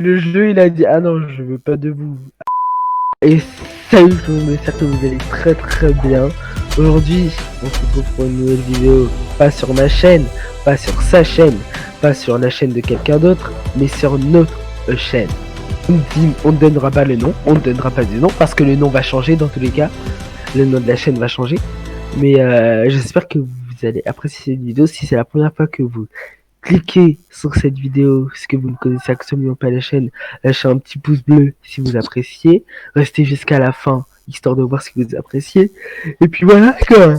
Le jeu, il a dit, ah non, je veux pas de vous. Et salut tout le monde, j'espère que vous allez très très bien. Aujourd'hui, on se retrouve pour une nouvelle vidéo, pas sur ma chaîne, pas sur sa chaîne, pas sur la chaîne de quelqu'un d'autre, mais sur notre chaîne. On ne donnera pas le nom, on ne donnera pas le nom, parce que le nom va changer dans tous les cas. Le nom de la chaîne va changer. Mais j'espère que vous allez apprécier cette vidéo. Si c'est la première fois que vous cliquez sur cette vidéo, si que vous ne connaissez absolument pas la chaîne, lâchez un petit pouce bleu si vous appréciez. Restez jusqu'à la fin, histoire de voir si vous appréciez. Et puis voilà quoi.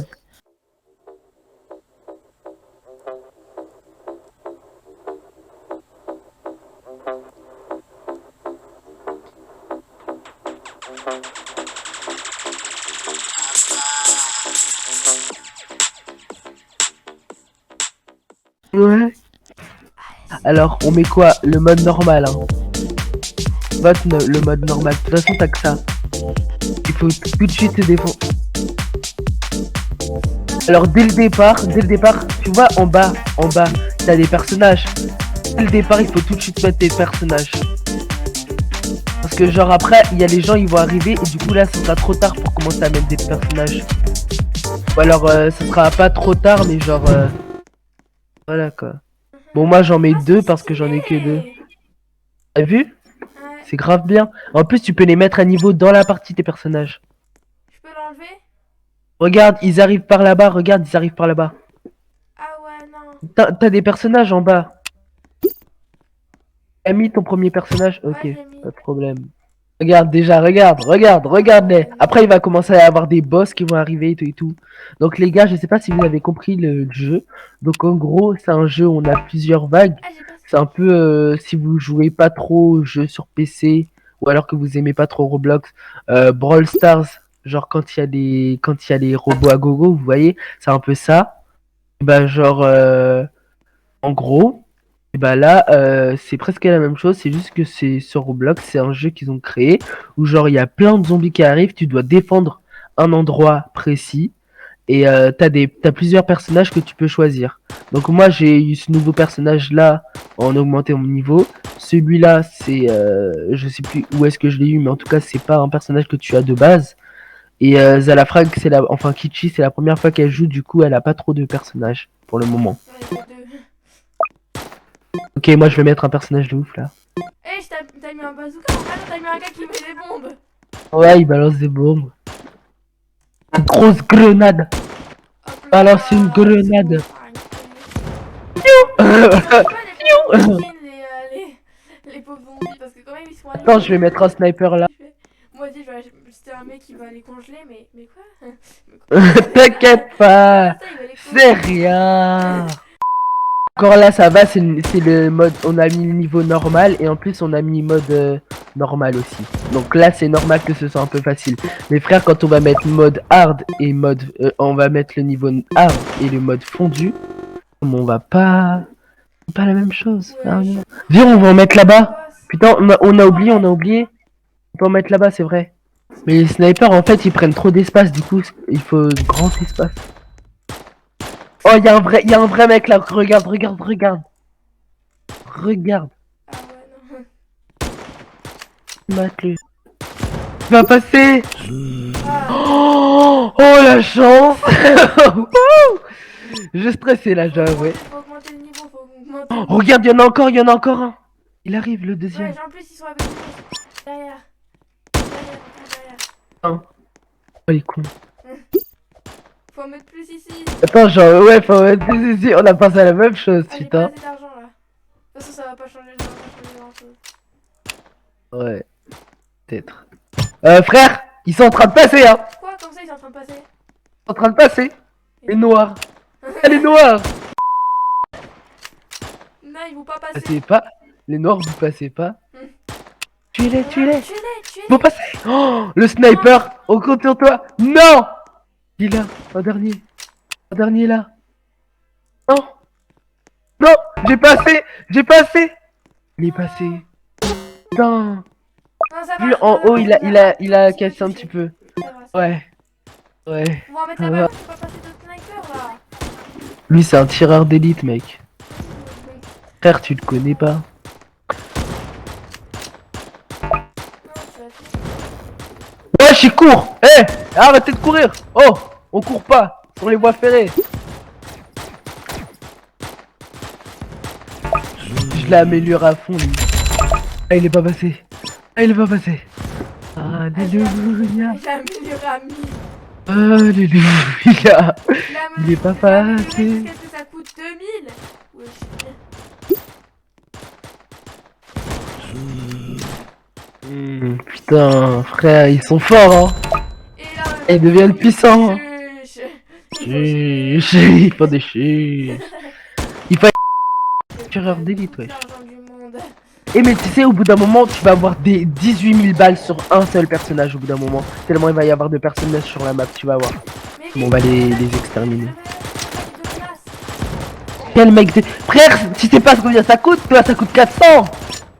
Ouais. Alors, on met quoi? Le mode normal, hein. Vote le mode normal. De toute façon, t'as que ça. Il faut tout de suite te défendre. Alors, dès le départ, tu vois, en bas, t'as des personnages. Dès le départ, il faut tout de suite mettre des personnages. Parce que genre après, il y a les gens, ils vont arriver et du coup là, ce sera trop tard pour commencer à mettre des personnages. Ou alors, ce sera pas trop tard, mais genre, voilà quoi. Bon, moi j'en mets deux parce que j'en ai que deux. T'as vu? C'est grave bien. En plus, tu peux les mettre à niveau dans la partie tes personnages. Je peux l'enlever? Regarde, ils arrivent par là-bas. Regarde, ils arrivent par là-bas. Ah ouais, non. T'as des personnages en bas. T'as mis ton premier personnage? Ok, Ouais, j'ai mis. pas de problème. Regarde déjà, regarde-les. Après, il va commencer à y avoir des boss qui vont arriver et tout et tout. Donc les gars, je sais pas si vous avez compris le jeu. Donc en gros, c'est un jeu où on a plusieurs vagues. Ah, j'ai pas. C'est un peu si vous jouez pas trop aux jeux sur PC ou alors que vous aimez pas trop Roblox, Brawl Stars, genre quand il y a les robots à gogo, vous voyez, c'est un peu ça. Bah genre en gros, et bah là c'est presque la même chose, c'est juste que c'est sur Roblox, c'est un jeu qu'ils ont créé où genre il y a plein de zombies qui arrivent, tu dois défendre un endroit précis. Et t'as plusieurs personnages que tu peux choisir. Donc moi j'ai eu ce nouveau personnage là en augmenté mon niveau. Celui-là c'est je sais plus où est-ce que je l'ai eu, mais en tout cas c'est pas un personnage que tu as de base. Et Zalafrag enfin Kichi c'est la première fois qu'elle joue, du coup elle a pas trop de personnages pour le moment. Ouais, j'ai deux. Ok, moi je vais mettre un personnage de ouf là. Eh, t'as mis un bazooka? Ah non, t'as mis un gars qui met des bombes. Ouais, il balance des bombes. Une grosse grenade. Hop là. Balance une grenade. Pourquoi les pauvres zombies? Parce que quand même ils sont Attends, animés. je vais mettre un sniper là. Moi je dis, c'était un mec qui va les congeler, mais quoi? Mais quoi? T'inquiète pas, Ça, il va les c'est congeler. rien. Encore là, ça va, c'est le mode. On a mis le niveau normal et en plus, on a mis mode normal aussi. Donc là, c'est normal que ce soit un peu facile. Mais frère, quand on va mettre mode hard et mode. On va mettre le niveau hard et le mode fondu, on va pas. C'est pas la même chose. Ouais, Viens, on va en mettre là-bas. boss. Putain, on a oublié. On peut en mettre là-bas, c'est vrai. Mais les snipers, en fait, ils prennent trop d'espace. Du coup, il faut grand espace. Oh, il y a un vrai mec là. Regarde. Regarde. Ah ouais, non. Mate-le. Il va passer. Ah, Oh, la chance. Je stressais là, j'avoue. faut augmenter le niveau, faut augmenter Oh, le niveau. regarde, il y en a encore un. Il arrive, le deuxième. Ouais, en plus ils sont avec nous. Derrière. Derrière. Oh, il est con. Faut en mettre plus ici. Attends, genre, ouais, faut mettre ici. On a pensé à la même chose, Ah, j'ai pas putain. assez d'argent là. De toute façon, ça va pas changer grand chose. Ouais, peut-être. Frère, ils sont en train de passer, hein. Quoi? Comme ça, ils sont en train de passer? Ils sont en train de passer. Les noirs. Les noirs. Non, ils vont pas passer. Passez pas. Les noirs, vous passez pas. Tuez-les. Tuez-les. Vous passez. Oh, le sniper. On compte sur toi. Non. Il est là. Un dernier là. Non. Non. J'ai passé. Il est passé. Putain. Non, ça Vu va. en haut, il a cassé un petit peu. Ouais. On va en mettre là-bas, je peux pas passer de sniper là. Lui, c'est un tireur d'élite, mec. Frère, tu le connais pas. Wesh, il court. Eh, arrêtez de courir. Oh, on court pas sur les voies ferrées. Je l'ai amélioré à fond, lui. Ah, il est pas passé. Ah, il est pas passé. Alléluia. J'ai amélioré à 1000. Alléluia. Il est pas passé. Qu'est-ce que ça coûte 2000? Wesh. Putain, frère, ils sont forts, hein. Et là, Ils deviennent puissants. Hein. Chuch. Il faut des chuches. Il faut tireur d'élite, wesh. L'argent du monde. Et mais tu sais, au bout d'un moment, tu vas avoir des 18 000 balles sur un seul personnage au bout d'un moment. Tellement il va y avoir de personnages sur la map, tu vas voir. Mais Bon, on va les exterminer. Quel mec de... Frère, tu sais pas combien ça coûte, toi, ça coûte 400.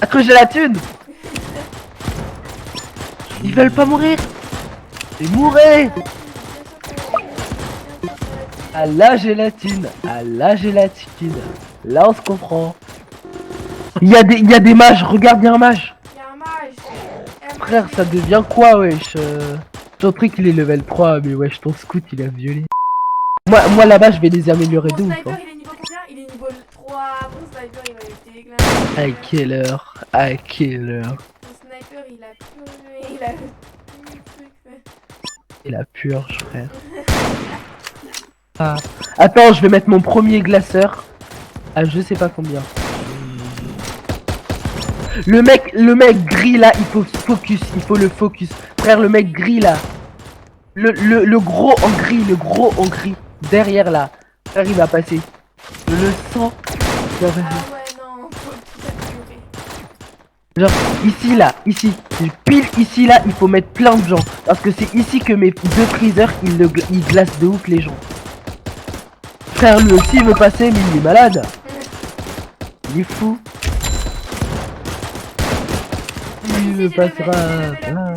Après j'ai la thune. Ils veulent pas mourir. Et mourrez. Ah là j'ai la thune. Ah là j'ai la thune. Là on se comprend. Il y a des mages, regarde, il y a un mage. Il y a un mage. Frère, ça devient quoi, wesh? J'ai compris qu'il est level 3, mais wesh, ton scout il a violé. Moi là-bas, je vais les améliorer de Mon ouf. sniper, Hein. il est niveau combien? Il est niveau 3. Mon sniper, il va être déglingué. À quelle heure? À quelle heure? Mon sniper, il a pleuré. Il a mis le truc. Et la purge, frère. Ah. Attends, je vais mettre mon premier glaceur. À je sais pas combien. Le mec gris là, il faut focus, il faut le focus. Frère, le mec gris là. Le gros en gris, le gros en gris. Derrière là. Frère, il va passer. Je le sens. Il va passer. Ah ouais, non, faut le capturer. Genre, ici là, ici. Pile ici là, il faut mettre plein de gens. Parce que c'est ici que mes deux freezers, ils glacent de ouf les gens. Frère, lui aussi il veut passer, mais il est malade. Il est fou. Il passera. Quoi?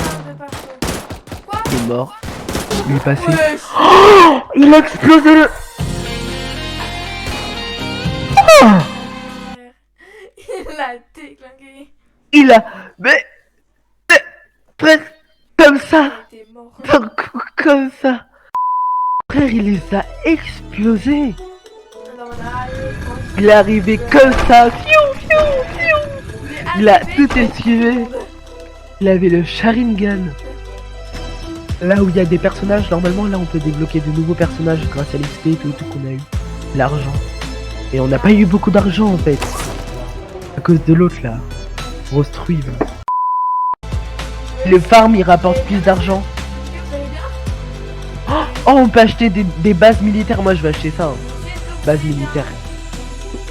Il est mort. Il est passé. Wesh. Oh, il a explosé le. Oh, Il a déglingué. il a. Mais. Frère, comme ça. Il était mort. Comme ça. Frère, il les a explosés. Non, allez, Il est arrivé comme ça. Fiou, fiou, fiou. Il a tout esquivé. Il avait le Sharingan. Là où il y a des personnages, normalement là on peut débloquer de nouveaux personnages grâce à l'XP et tout qu'on a eu. L'argent. Et on n'a pas eu beaucoup d'argent en fait. À cause de l'autre là. Rostruive. Le farm il rapporte plus d'argent. Vous allez bien? Oh, on peut acheter des bases militaires. Moi je vais acheter ça. Hein. Base militaire.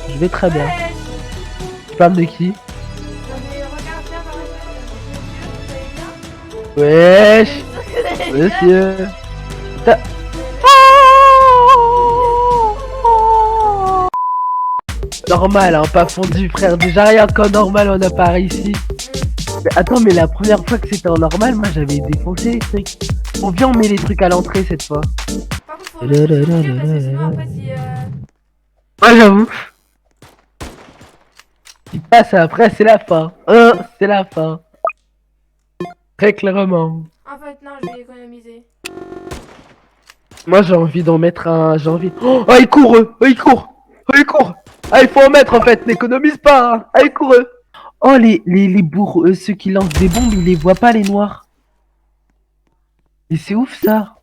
Je vais très bien. Wesh. Tu parles de qui? Non, mais regarde bien dans la fenêtre, monsieur, vous allez bien? Wesh. Monsieur. Normal, hein, pas fondu, frère. Déjà rien qu'en normal, on a pas réussi. Mais attends, mais la première fois que c'était en normal, moi j'avais défoncé les trucs. On vient, on met les trucs à l'entrée cette fois. Par contre, faut réfléchir parce que sinon, après, si. Ouais, j'avoue. Il passe après, c'est la fin. C'est la fin. Très clairement. En fait, non, je vais économiser. Moi j'ai envie d'en mettre un. J'ai envie. Oh, il court eux. Oh, il court. Oh, il court. Ah, il faut en mettre en fait. N'économise pas. Hein. Ah, il court eux. Oh, les bourgs, ceux qui lancent des bombes, ils les voient pas, les noirs. Et c'est ouf ça.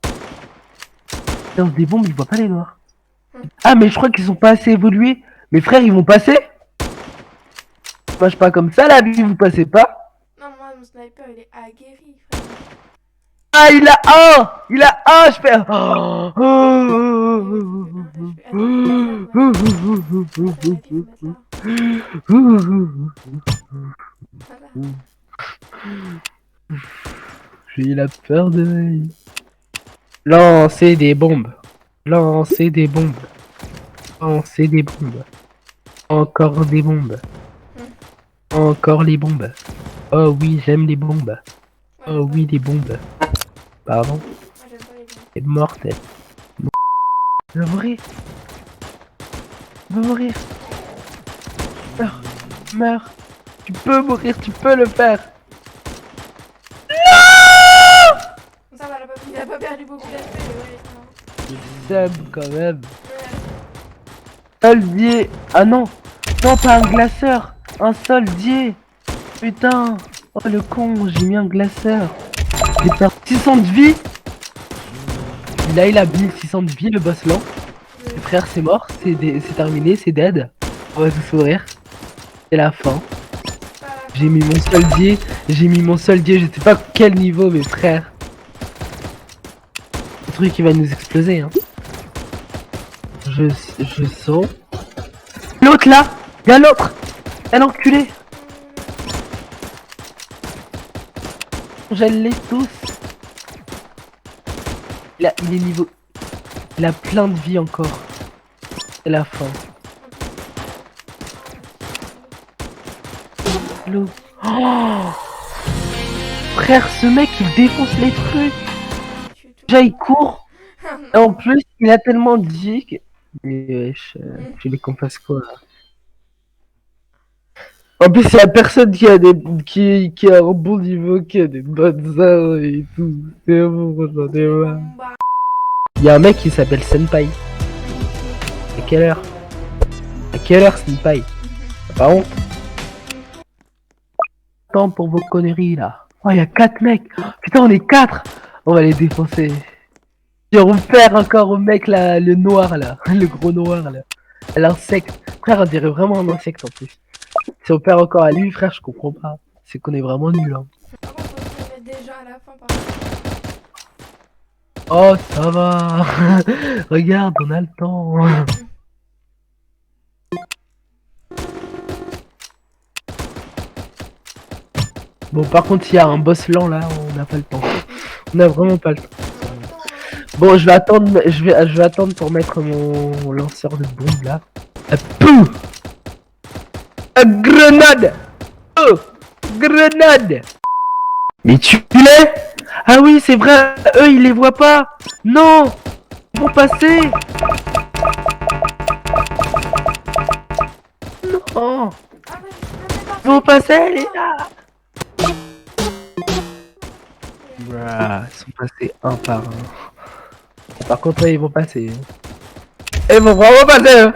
Ils lancent des bombes, ils voient pas les noirs. Ah, mais je crois qu'ils sont pas assez évolués. Mes frères, ils vont passer. Ça marche pas comme ça la vie, vous passez pas. Non, moi, mon sniper, il est aguerri, frère. Ah, il a un. Il a un, je fais. J'ai la peur de lui. Lancer des bombes. Lancer des bombes. Lancer des bombes. Encore des bombes. Encore les bombes. Oh oui, j'aime les bombes. Oh oui, les bombes. Pardon. Moi, j'aime pas les bombes. C'est mortel. Il va mourir. Il va mourir. Meurs. Meurs. Tu peux mourir, tu peux le faire. beaucoup d'FP, ouais. Sub quand même. Soldier. Ah non. Non, pas un glaceur. Un soldier. Putain. Oh le con, j'ai mis un glaceur. J'ai perdu 600 de vie. Là il a 1600 de vie le boss lent. Le frère c'est mort, c'est terminé, c'est dead. On va tous mourir. C'est la fin. J'ai mis mon soldier, je sais pas quel niveau mes frères. Le truc qui va nous exploser hein. Je sens. L'autre là. Y'a l'autre. Y'a l'enculé. J'allais tous. Il est niveau. Il a plein de vie encore. C'est la fin. L'eau. Oh frère, ce mec il défonce les trucs. Déjà il court. Et en plus il a tellement de vie que. Mais wesh, je les qu'on fasse quoi là. En plus, il y a personne qui a qui a un bon niveau, qui a des bonnes armes et tout. C'est bon, j'en ai marre. Il y a un mec qui s'appelle Senpai. À quelle heure? À quelle heure, Senpai? T'as pas honte? Temps pour vos conneries là. Oh, il y a 4 mecs. Putain, on est 4. On va les défoncer. Et on perd encore au mec là, le noir là. Le gros noir là. L'insecte. Frère, on dirait vraiment un insecte en plus. Si on perd encore à lui, frère, je comprends pas. C'est qu'on est vraiment nul. Hein. Par contre, on se met déjà à la fin, par contre. Oh, ça va. Regarde, on a le temps. Bon, par contre, s'il y a un boss lent là, on n'a pas le temps. On a vraiment pas le temps. Bon, je vais attendre pour mettre mon lanceur de bombe là. Pouh! Grenade! Oh! Grenade! Mais tu l'es? Ah oui, c'est vrai, eux ils les voient pas! Non! Ils vont passer! Non! Ils vont passer, les gars! Ils sont passés un par un. Par contre, ils vont passer. Ils vont vraiment passer! Hein.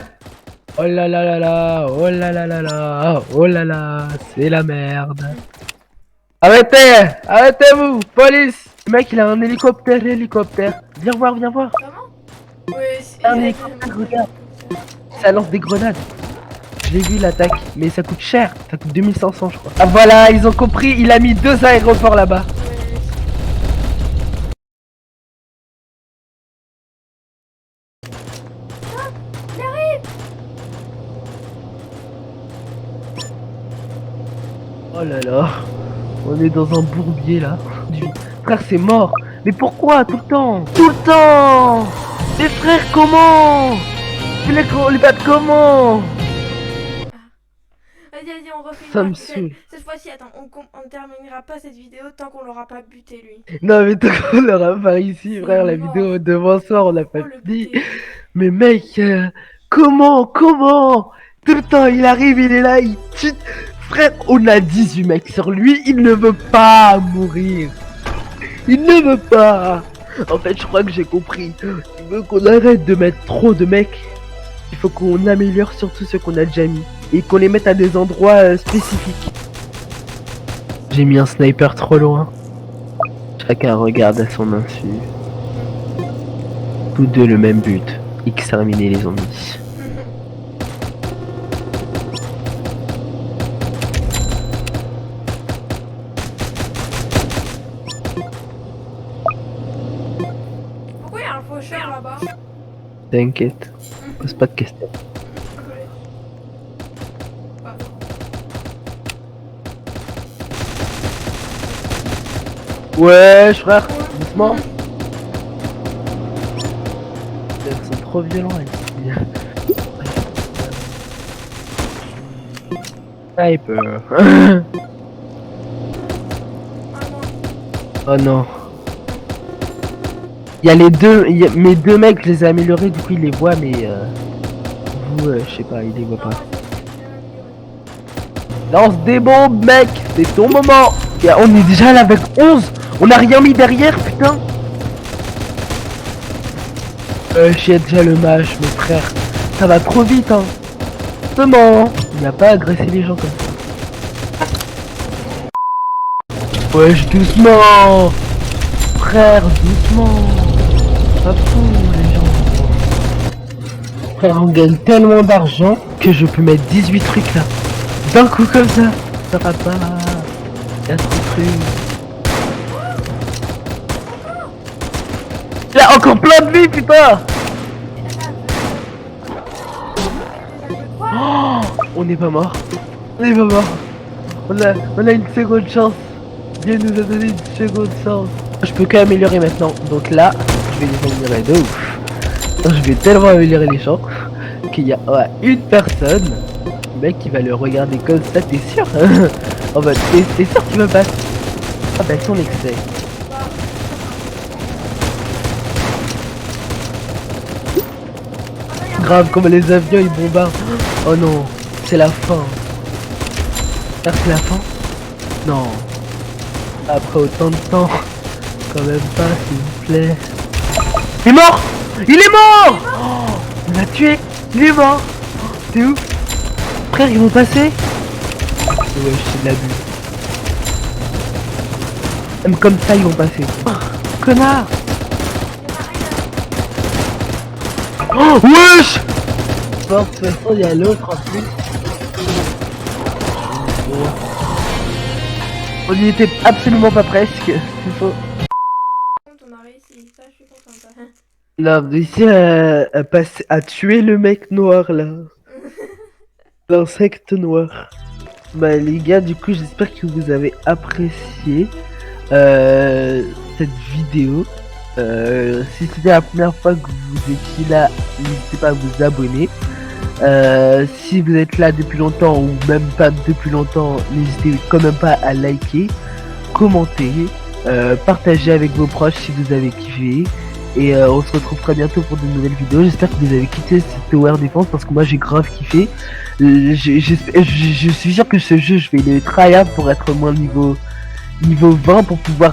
Oh là là là là, oh là là là là, oh là là, c'est la merde. Arrêtez, arrêtez-vous, police. Le mec il a un hélicoptère, Viens voir, viens voir. Comment? Ouais, c'est Un hélicoptère, regarde. Ça lance des grenades. Je l'ai vu l'attaque, mais ça coûte cher, ça coûte 2500 je crois. Ah voilà, ils ont compris, il a mis 2 aéroports là-bas. Oh là là, on est dans un bourbier là. Frère, c'est mort. Mais pourquoi tout le temps? Tout le temps. Les frères, comment? Les battre comment? Vas-y, on refait une Ça me partie. saoule. Cette fois-ci, attends, on terminera pas cette vidéo tant qu'on l'aura pas buté lui. Non mais tant qu'on l'aura pas ici, frère, la mort. vidéo demain soir, on l'a pas Oh, le dit. buté. Mais mec, comment? Tout le temps, il arrive, il est là, il tue. Frère, on a 18 mecs sur lui, il ne veut pas mourir. Il ne veut pas. En fait, je crois que j'ai compris. Il veut qu'on arrête de mettre trop de mecs. Il faut qu'on améliore surtout ce qu'on a déjà mis. Et qu'on les mette à des endroits spécifiques. J'ai mis un sniper trop loin. Chacun regarde à son insu. Tous deux le même but. Exterminer les zombies. Pourquoi il y a un faucheur là-bas? T'inquiète. Pose pas de questions. Ouais, frère, doucement. Ils sont trop violents ici. Sniper. Oh non. Il y a les deux, mes 2 mecs, je les ai améliorés, du coup ils les voient, mais vous, je sais pas, ils les voient pas. Lance des bombes, mec, c'est ton moment. On est déjà là avec 11. On a rien mis derrière, putain. J'ai déjà le match, mon frère. Ça va trop vite, hein. Comment? Il n'y a pas à agresser les gens comme ça. Wesh, doucement. Frère, doucement. Pas fou, les gens. Frère, on gagne tellement d'argent que je peux mettre 18 trucs là. D'un coup comme ça. Ça va pas. Y'a trop de trucs. Y'a encore plein de vie, putain. Oh, on n'est pas mort. On n'est pas mort. On a une seconde chance. Dieu nous a donné une seconde chance. Je peux qu'améliorer maintenant. Donc là, je vais les améliorer de ouf. Je vais tellement améliorer les champs qu'il y a une personne, mec, qui va le regarder comme ça. T'es sûr? En mode, t'es sûr que tu me passes? Ah bah son excès. Grave, comme les avions ils bombardent. Oh non, c'est la fin. Ah, c'est la fin? Non. Après autant de temps. Quand même pas, s'il vous plaît. Il est mort! Il est mort! Oh, on l'a tué! Il est mort! C'est ouf! Frère, ils vont passer? Ouais, c'est de l'abus. Même comme ça, ils vont passer. Oh, connard! Oh, wesh! Bon, de toute façon, il y a l'autre en plus. On y était absolument pas presque, c'est faux. On a réussi, ça je suis contente. Là, ici, à tuer le mec noir là. L'insecte noir. Bah les gars, du coup, j'espère que vous avez apprécié cette vidéo. Si c'était la première fois que vous étiez là, n'hésitez pas à vous abonner. Si vous êtes là depuis longtemps ou même pas depuis longtemps, n'hésitez quand même pas à liker, commenter, partager avec vos proches si vous avez kiffé. Et on se retrouve très bientôt pour de nouvelles vidéos. J'espère que vous avez kiffé cette Tower Defense parce que moi j'ai grave kiffé. Je suis sûr que ce jeu je vais le tryhard pour être au moins niveau 20 pour pouvoir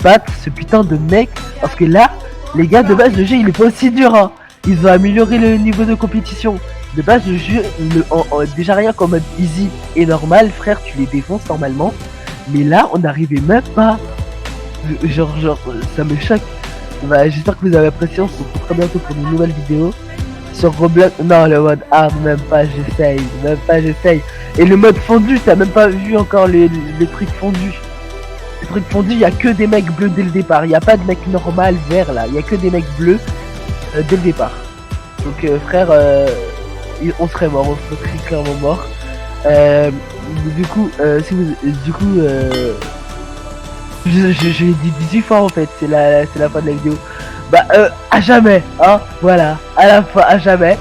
battre ce putain de mec. Parce que là, les gars, de base le jeu il est pas aussi dur, hein. Ils ont amélioré le niveau de compétition. De base le jeu, déjà rien qu'en mode easy et normal, frère, tu les défonces normalement. Mais là on n'arrivait même pas. Genre ça me choque. Bah, j'espère que vous avez apprécié, on se retrouve très bientôt pour une nouvelle vidéo sur Roblox. Non, le mode hard, même pas j'essaye. Et le mode fondu, t'as même pas vu encore les trucs fondus. Les trucs fondus, y a que des mecs bleus dès le départ. Y a pas de mec normal vert là, y a que des mecs bleus dès le départ. Donc frère, on serait mort, on serait très clairement mort. Du coup, je l'ai dit 18 fois en fait, c'est la fin de la vidéo. Bah à jamais, hein, voilà, à la fin, à jamais.